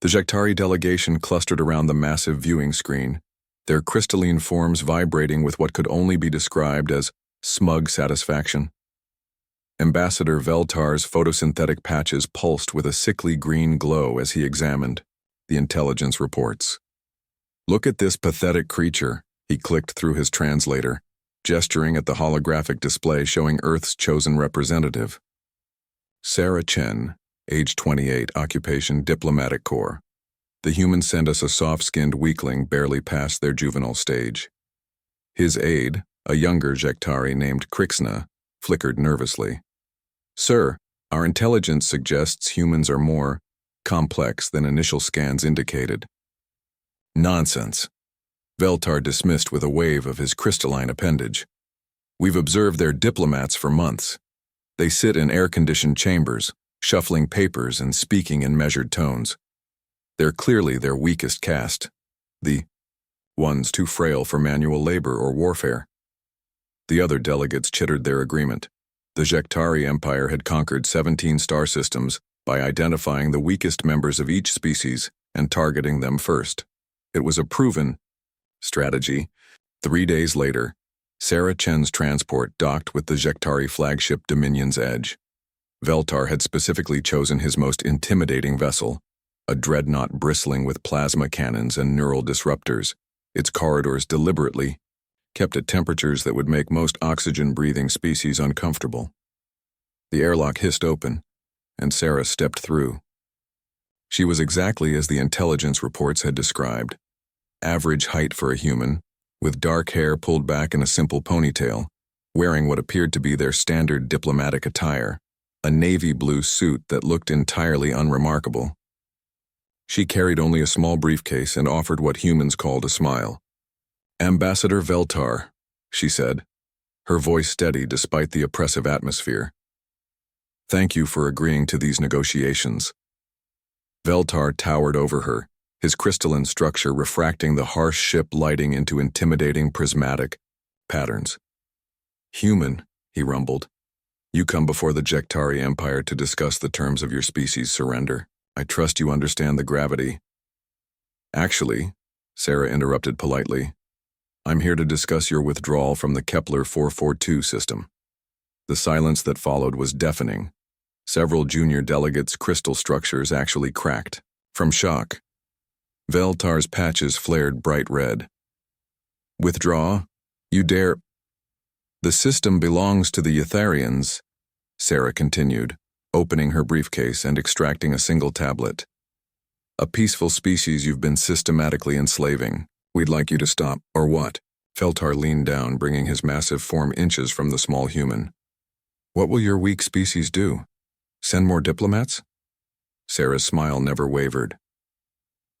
The Jektari delegation clustered around the massive viewing screen, their crystalline forms vibrating with what could only be described as smug satisfaction. Ambassador Veltar's photosynthetic patches pulsed with a sickly green glow as he examined the intelligence reports. "Look at this pathetic creature," he clicked through his translator, gesturing at the holographic display showing Earth's chosen representative. Sarah Chen, age 28, occupation Diplomatic Corps. The humans send us a soft-skinned weakling barely past their juvenile stage. His aide, a younger Jektari named Krixna, flickered nervously. "Sir, our intelligence suggests humans are more complex than initial scans indicated." "Nonsense," Veltar dismissed with a wave of his crystalline appendage. "We've observed their diplomats for months. They sit in air-conditioned chambers, shuffling papers and speaking in measured tones. They're clearly their weakest caste, the ones too frail for manual labor or warfare." The other delegates chittered their agreement. The Jektari Empire had conquered 17 star systems by identifying the weakest members of each species and targeting them first. It was a proven strategy. 3 days later, Sarah Chen's transport docked with the Jektari flagship Dominion's Edge. Veltar had specifically chosen his most intimidating vessel, a dreadnought bristling with plasma cannons and neural disruptors, its corridors deliberately kept at temperatures that would make most oxygen-breathing species uncomfortable. The airlock hissed open, and Sarah stepped through. She was exactly as the intelligence reports had described. Average height for a human, with dark hair pulled back in a simple ponytail, wearing what appeared to be their standard diplomatic attire, a navy blue suit that looked entirely unremarkable. She carried only a small briefcase and offered what humans called a smile. "Ambassador Veltar," she said, her voice steady despite the oppressive atmosphere. "Thank you for agreeing to these negotiations." Veltar towered over her, his crystalline structure refracting the harsh ship lighting into intimidating prismatic patterns. "Human," he rumbled, "you come before the Jektari Empire to discuss the terms of your species' surrender. I trust you understand the gravity." "Actually," Sarah interrupted politely, "I'm here to discuss your withdrawal from the Kepler 442 system." The silence that followed was deafening. Several junior delegates' crystal structures actually cracked from shock. Veltar's patches flared bright red. "Withdraw? You dare—" "The system belongs to the Etherians," Sarah continued, opening her briefcase and extracting a single tablet. "A peaceful species you've been systematically enslaving. We'd like you to stop, or what?" Veltar leaned down, bringing his massive form inches from the small human. "What will your weak species do? Send more diplomats?" Sarah's smile never wavered.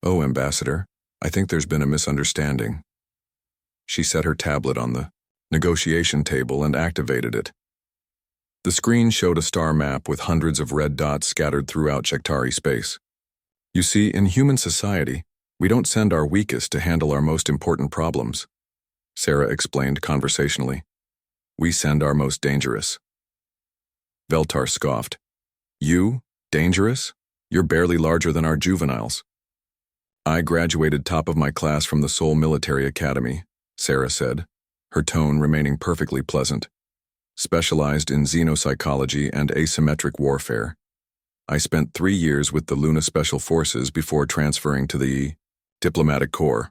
"Oh, Ambassador, I think there's been a misunderstanding." She set her tablet on the negotiation table and activated it. The screen showed a star map with hundreds of red dots scattered throughout Jektari space. "You see, in human society, we don't send our weakest to handle our most important problems," Sarah explained conversationally. "We send our most dangerous." Veltar scoffed. "You? Dangerous? You're barely larger than our juveniles." "I graduated top of my class from the Seoul Military Academy," Sarah said, her tone remaining perfectly pleasant. "Specialized in xenopsychology and asymmetric warfare. I spent 3 years with the Luna Special Forces before transferring to the Diplomatic Corps."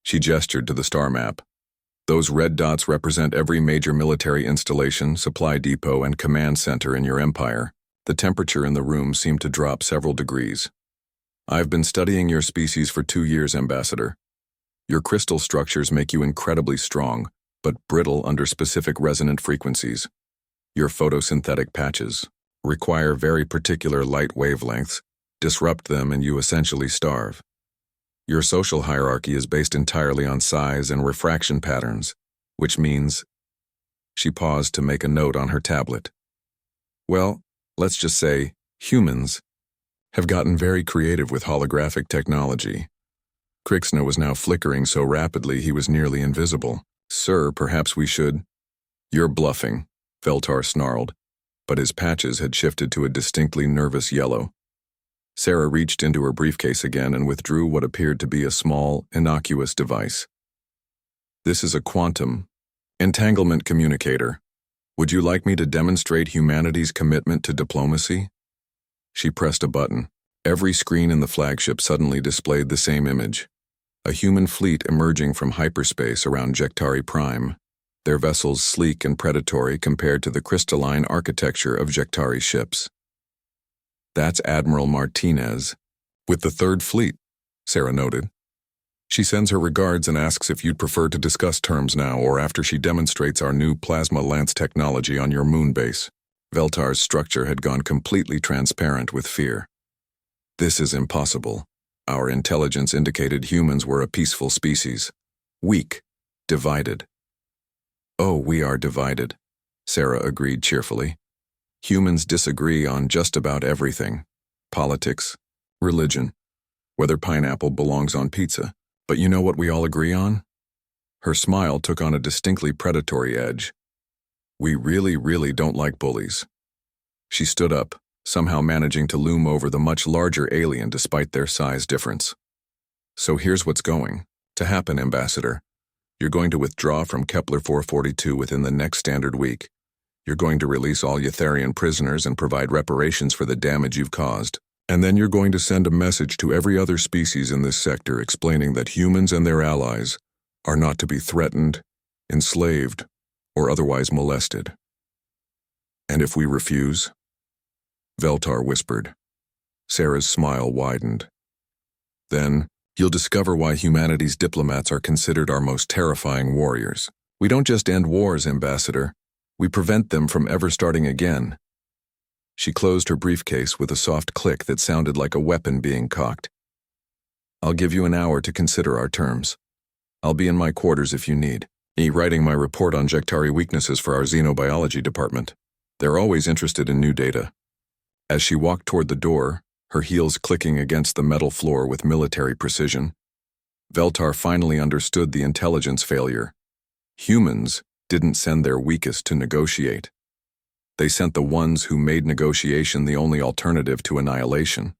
She gestured to the star map. "Those red dots represent every major military installation, supply depot, and command center in your empire." The temperature in the room seemed to drop several degrees. "I've been studying your species for 2 years, Ambassador. Your crystal structures make you incredibly strong, but brittle under specific resonant frequencies. Your photosynthetic patches require very particular light wavelengths, disrupt them, and you essentially starve. Your social hierarchy is based entirely on size and refraction patterns, which means—" She paused to make a note on her tablet. "Well, let's just say humans have gotten very creative with holographic technology." Krixna was now flickering so rapidly he was nearly invisible. "Sir, perhaps we should—" "You're bluffing," Veltar snarled, but his patches had shifted to a distinctly nervous yellow. Sarah reached into her briefcase again and withdrew what appeared to be a small, innocuous device. This is a quantum entanglement communicator. Would you like me to demonstrate humanity's commitment to diplomacy? She pressed a button. Every screen in the flagship suddenly displayed the same image. A human fleet emerging from hyperspace around Jektari Prime, their vessels sleek and predatory compared to the crystalline architecture of Jektari ships. That's Admiral Martinez, with the Third Fleet, Sarah noted. She sends her regards and asks if you'd prefer to discuss terms now or after she demonstrates our new plasma lance technology on your moon base. Veltar's structure had gone completely transparent with fear. This is impossible. Our intelligence indicated humans were a peaceful species. Weak. Divided. Oh, we are divided, Sarah agreed cheerfully. Humans disagree on just about everything. Politics, religion, whether pineapple belongs on pizza. But you know what we all agree on? Her smile took on a distinctly predatory edge. We really don't like bullies. She stood up, somehow managing to loom over the much larger alien despite their size difference. So here's what's going to happen, Ambassador. You're going to withdraw from Kepler 442 within the next standard week. You're going to release all Eutherian prisoners and provide reparations for the damage you've caused. And then you're going to send a message to every other species in this sector explaining that humans and their allies are not to be threatened, enslaved, or otherwise molested. And if we refuse? Veltar whispered. Sarah's smile widened. Then, you'll discover why humanity's diplomats are considered our most terrifying warriors. We don't just end wars, Ambassador. We prevent them from ever starting again. She closed her briefcase with a soft click that sounded like a weapon being cocked. I'll give you an hour to consider our terms. I'll be in my quarters if you need. Writing my report on Jektari weaknesses for our xenobiology department. They're always interested in new data. As she walked toward the door, her heels clicking against the metal floor with military precision, Veltar finally understood the intelligence failure. Humans didn't send their weakest to negotiate. They sent the ones who made negotiation the only alternative to annihilation.